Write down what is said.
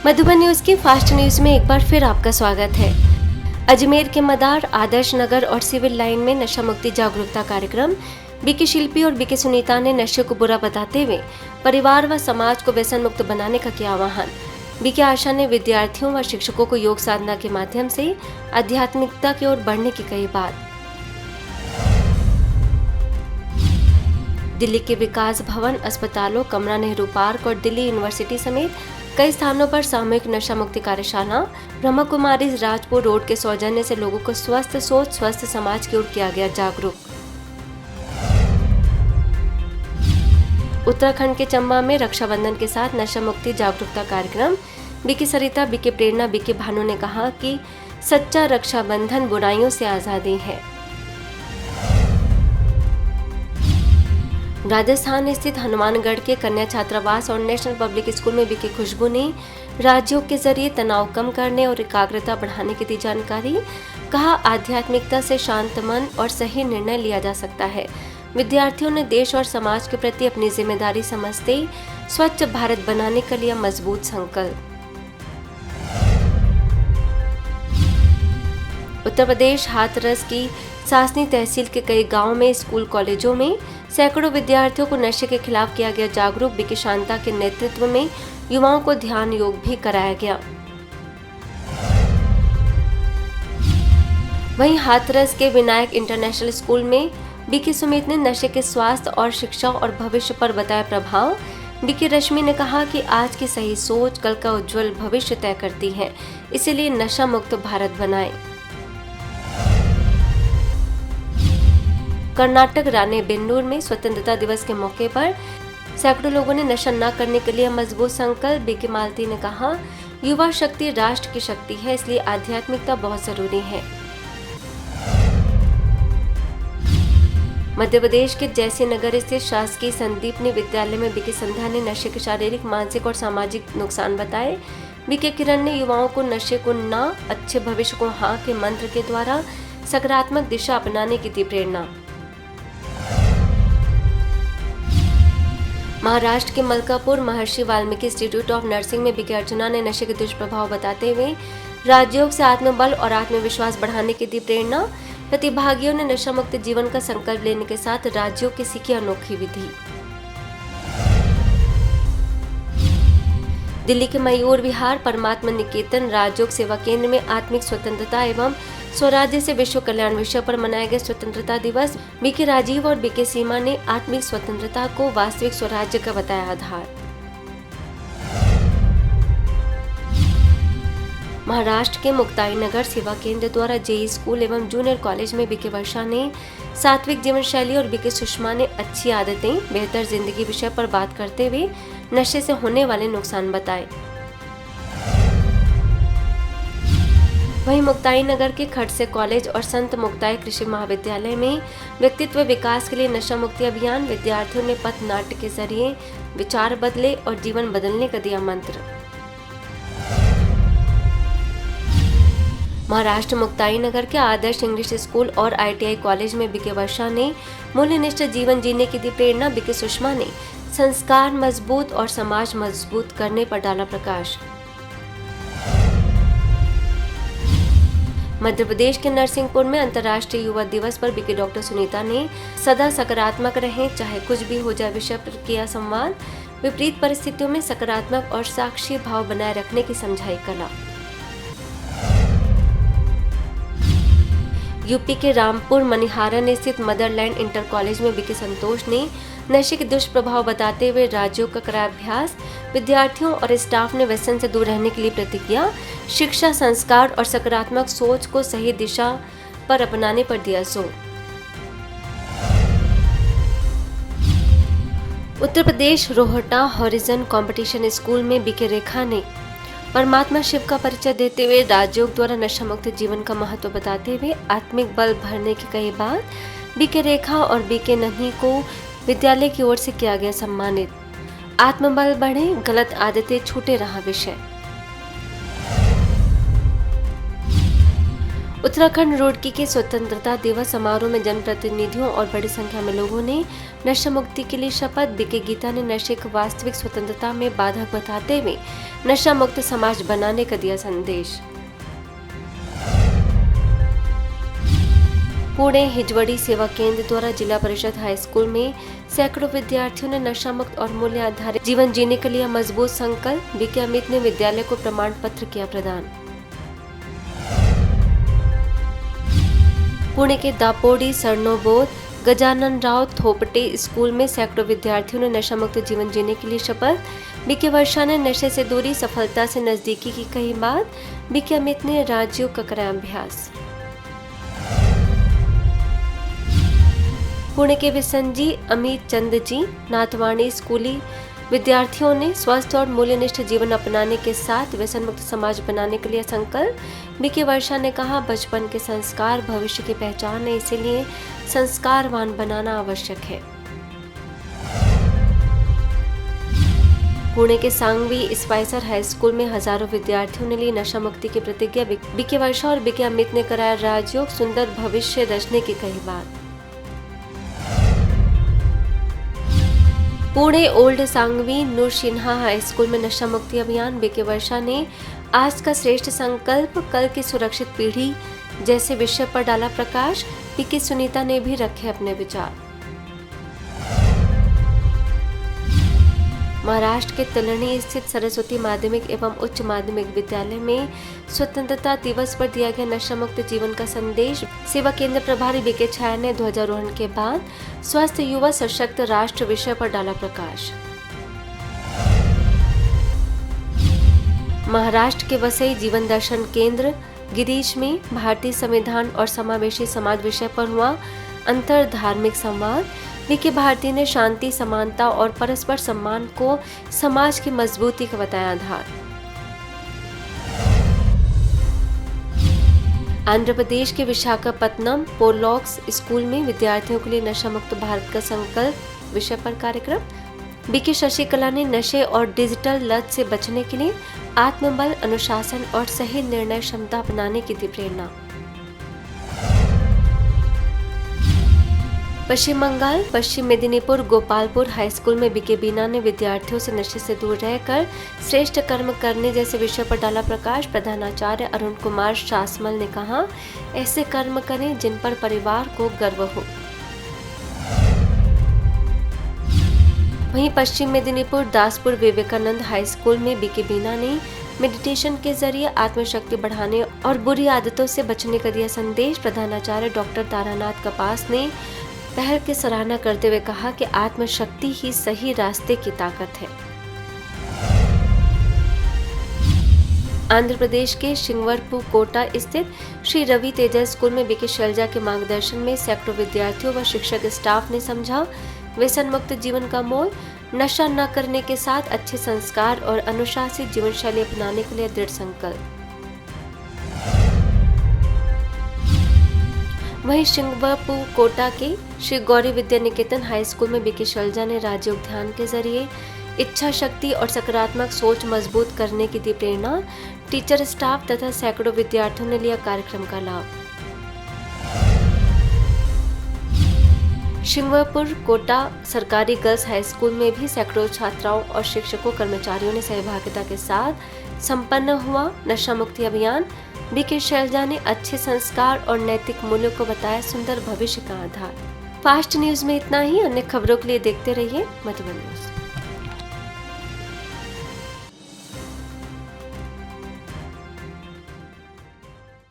Madhuban news की fast news में एक बार फिर आपका स्वागत है। अजमेर के मदार, आदर्श नगर और सिविल लाइन में नशा मुक्ति जागरूकता कार्यक्रम। बीके शिल्पी और बीके सुनीता ने नशे को बुरा बताते हुए परिवार व समाज को व्यसन मुक्त बनाने का किया आह्वान। बीके आशा ने विद्यार्थियों व शिक्षकों को योग साधना के माध्यम से आध्यात्मिकता की ओर बढ़ने की कही बात। दिल्ली के विकास भवन, अस्पतालों, कमला नेहरू पार्क और दिल्ली यूनिवर्सिटी समेत कई स्थानों पर सामूहिक नशा मुक्ति कार्यशाला ब्रह्मा कुमारी राजपुर रोड के सौजन्य से लोगों को स्वस्थ सोच, स्वस्थ समाज की ओर किया गया जागरूक। उत्तराखंड के चंबा में रक्षाबंधन के साथ नशा मुक्ति जागरूकता कार्यक्रम। बीके सरिता, बीके प्रेरणा, बीके भानु ने कहा कि सच्चा रक्षाबंधन बुराइयों से आजादी है। राजस्थान स्थित हनुमानगढ़ के कन्या छात्रावास और नेशनल पब्लिक स्कूल में बीके खुशबू ने राजयोग के जरिए तनाव कम करने और एकाग्रता बढ़ाने की दी जानकारी। कहा, आध्यात्मिकता से शांत मन और सही निर्णय लिया जा सकता है। विद्यार्थियों ने देश और समाज के प्रति अपनी जिम्मेदारी समझते स्वच्छ भारत बनाने का लिया मजबूत संकल्प। उत्तर प्रदेश हाथरस की सासनी तहसील के कई गांवों में स्कूल कॉलेजों में सैकड़ों विद्यार्थियों को नशे के खिलाफ किया गया जागरूक। बीके शांता के नेतृत्व में युवाओं को ध्यान योग भी कराया गया। वहीं हाथरस के विनायक इंटरनेशनल स्कूल में बीके सुमित ने नशे के स्वास्थ्य और शिक्षा और भविष्य पर बताया प्रभाव। बीके रश्मि ने कहा कि आज की सही सोच कल का उज्जवल भविष्य तय करती है, इसीलिए नशा मुक्त भारत बनाएं। कर्नाटक राणेबेन्नूर में स्वतंत्रता दिवस के मौके पर सैकड़ों लोगों ने नशा न करने के लिए मजबूत संकल्प। बीके मालती ने कहा, युवा शक्ति राष्ट्र की शक्ति है, इसलिए आध्यात्मिकता बहुत जरूरी है। मध्य प्रदेश के जयसिंहनगर स्थित शासकीय संदीपनी विद्यालय में बीके संध्या ने नशे के शारीरिक, मानसिक और सामाजिक नुकसान बताए। बीके किरण ने युवाओं को नशे को ना, अच्छे भविष्य को हाँ के मंत्र के द्वारा सकारात्मक दिशा अपनाने की दी प्रेरणा। महाराष्ट्र के मलकापुर महर्षि वाल्मीकि इंस्टीट्यूट ऑफ नर्सिंग में बीके अर्चना ने नशे के दुष्प्रभाव बताते हुए राजयोग से आत्मबल और आत्मविश्वास बढ़ाने की दी प्रेरणा। प्रतिभागियों ने नशा मुक्त जीवन का संकल्प लेने के साथ राजयोग की सीखी अनोखी विधि। दिल्ली के मयूर विहार परमात्मा निकेतन राजयोग सेवा केंद्र में आत्मिक स्वतंत्रता एवं स्वराज्य से विश्व कल्याण विषय पर मनाया गया स्वतंत्रता दिवस। बीके राजीव और बीके सीमा ने आत्मिक स्वतंत्रता को वास्तविक स्वराज्य का बताया आधार। महाराष्ट्र के मुक्ताई नगर सेवा केंद्र द्वारा जेई स्कूल एवं जूनियर कॉलेज में बीके वर्षा ने सात्विक जीवन शैली और बीके सुषमा ने अच्छी आदतें बेहतर जिंदगी विषय पर बात करते हुए नशे से होने वाले नुकसान बताए। वहीं मुक्ताई नगर के खड़से कॉलेज और संत मुक्ताई कृषि महाविद्यालय में व्यक्तित्व विकास के लिए नशा मुक्ति अभियान। विद्यार्थियों ने पथ नाट्य के जरिए विचार बदले और जीवन बदलने का दिया मंत्र। महाराष्ट्र मुक्ताई नगर के आदर्श इंग्लिश स्कूल और ITI कॉलेज में बीके वर्षा ने मूल्यनिष्ठ जीवन जीने की दी प्रेरणा। बीके सुषमा ने संस्कार मजबूत और समाज मजबूत करने पर डाला प्रकाश। मध्य प्रदेश के नरसिंहपुर में अंतर्राष्ट्रीय युवा दिवस पर बीके डॉक्टर सुनीता ने सदा सकारात्मक रहें चाहे कुछ भी हो जाए विषय पर किया संवाद। विपरीत परिस्थितियों में सकारात्मक और साक्षी भाव बनाए रखने की समझाई कला। यूपी के रामपुर मनिहारन स्थित मदरलैंड इंटर कॉलेज में बीके संतोष ने नशे के दुष्प्रभाव बताते हुए राजयोग का कराया अभ्यास। विद्यार्थियों और स्टाफ ने व्यसन से दूर रहने के लिए प्रतिज्ञा। शिक्षा, संस्कार और सकारात्मक सोच को सही दिशा पर अपनाने पर दिया जोर। Uttar Pradesh Rohta horizon competition school में बीके रेखा ने परमात्मा शिव का परिचय देते हुए राजयोग द्वारा नशा मुक्त जीवन का महत्व बताते हुए आत्मिक बल भरने की कही बात। बीके रेखा और बीके नन्ही को विद्यालय की ओर से किया गया सम्मानित। आत्मबल बढ़े, गलत आदतें छूटे रहा विषय। उत्तराखंड रुड़की के स्वतंत्रता दिवस समारोह में जनप्रतिनिधियों और बड़ी संख्या में लोगों ने नशा मुक्ति के लिए शपथ। बीके गीता ने नशे को वास्तविक स्वतंत्रता में बाधक बताते हुए नशा मुक्त समाज बनाने का दिया संदेश। पुणे हिजवड़ी सेवा केंद्र द्वारा जिला परिषद हाई स्कूल में सैकड़ों विद्यार्थियों ने नशा मुक्त और मूल्य आधारित जीवन जीने के लिए मजबूत संकल्प। बीके अमित ने विद्यालय को प्रमाण पत्र किया प्रदान। पुणे के दापोडी सरनोबोध गजानन राव थोपटे स्कूल में सैकड़ों विद्यार्थियों ने नशा मुक्त जीवन जीने के लिए शपथ। बीके वर्षा ने नशे से दूरी सफलता से नजदीकी की कही बात। बीके अमित ने राज्यों का कराया अभ्यास। पुणे के विसंजी अमित चंद जी नाथवाणी स्कूली विद्यार्थियों ने स्वस्थ और मूल्यनिष्ठ जीवन अपनाने के साथ व्यसन मुक्त समाज बनाने के लिए संकल्प। बीके वर्षा ने कहा, बचपन के संस्कार भविष्य की पहचान है, इसीलिए संस्कारवान बनाना आवश्यक है। पुणे के सांगवी स्पाइसर हाई स्कूल में हजारों विद्यार्थियों ने ली नशा मुक्ति की प्रतिज्ञा। बीके वर्षा और बीके अमित ने कराया राजयोग, सुंदर भविष्य रचने की कही बात। Pune old Sangvi Noorsinha high school में नशा मुक्ति अभियान। बीके वर्षा ने आज का श्रेष्ठ संकल्प कल की सुरक्षित पीढ़ी जैसे विषय पर डाला प्रकाश। बीके सुनीता ने भी रखे अपने विचार। महाराष्ट्र के तलनी स्थित सरस्वती माध्यमिक एवं उच्च माध्यमिक विद्यालय में स्वतंत्रता दिवस पर दिया गया नशा मुक्त जीवन का संदेश। सेवा केंद्र प्रभारी बीके छाया ने ध्वजारोहण के बाद स्वस्थ युवा सशक्त राष्ट्र विषय पर डाला प्रकाश। महाराष्ट्र के वसई जीवन दर्शन केंद्र गिरीश में भारतीय संविधान और समावेशी समाज विषय पर हुआ अंतर धार्मिक संवाद। बीके भारती ने शांति, समानता और परस्पर सम्मान को समाज की मजबूती का बताया आधार। आंध्र प्रदेश के विशाखापत्तनम पोलॉक्स स्कूल में विद्यार्थियों के लिए नशा मुक्त भारत का संकल्प विषय पर कार्यक्रम। बीके शशिकला ने नशे और डिजिटल लत से बचने के लिए आत्मबल, अनुशासन और सही निर्णय क्षमता अपनाने की दी प्रेरणा। पश्चिम बंगाल पश्चिम मेदिनीपुर गोपालपुर हाई स्कूल में बीके बीना ने विद्यार्थियों से नशे से दूर रहकर श्रेष्ठ कर्म करने जैसे विषय पर डाला प्रकाश। प्रधानाचार्य अरुण कुमार शासमल ने कहा, ऐसे कर्म करें जिन पर परिवार को गर्व हो। वहीं पश्चिम मेदिनीपुर दासपुर विवेकानंद हाई स्कूल में बीके बीना ने मेडिटेशन के जरिए आत्मशक्ति बढ़ाने और बुरी आदतों से बचने का दिया संदेश। प्रधानाचार्य डॉक्टर तारानाथ कपास ने पहल की सराहना करते हुए कहा कि आत्मशक्ति ही सही रास्ते की ताकत है। आंध्र प्रदेश के शिंगवरपुर कोटा स्थित श्री रवि तेजस स्कूल में बीके शैलजा के मार्गदर्शन में सैकड़ों विद्यार्थियों व शिक्षक स्टाफ ने समझा व्यसन मुक्त जीवन का मोल। नशा न करने के साथ अच्छे संस्कार और अनुशासित जीवन शैली अपनाने के लिए दृढ़ संकल्प। वहीं शिंगवरपुर कोटा के श्री गौरी विद्या निकेतन हाई स्कूल में बीके शैलजा ने राजयोग ध्यान के जरिए इच्छा शक्ति और सकारात्मक सोच मजबूत करने की दी प्रेरणा। टीचर स्टाफ तथा सैकड़ों विद्यार्थियों ने लिया कार्यक्रम का लाभ। शिंगवरपुर कोटा सरकारी गर्ल्स हाई स्कूल में भी सैकड़ों छात्राओं और शिक्षकों कर्मचारियों ने सहभागिता के साथ संपन्न हुआ नशा मुक्ति अभियान। बीके शैलजा ने अच्छे संस्कार और नैतिक मूल्यों को बताया सुंदर भविष्य का आधार। फास्ट न्यूज में इतना ही। अन्य खबरों के लिए देखते रहिए मधुबन न्यूज।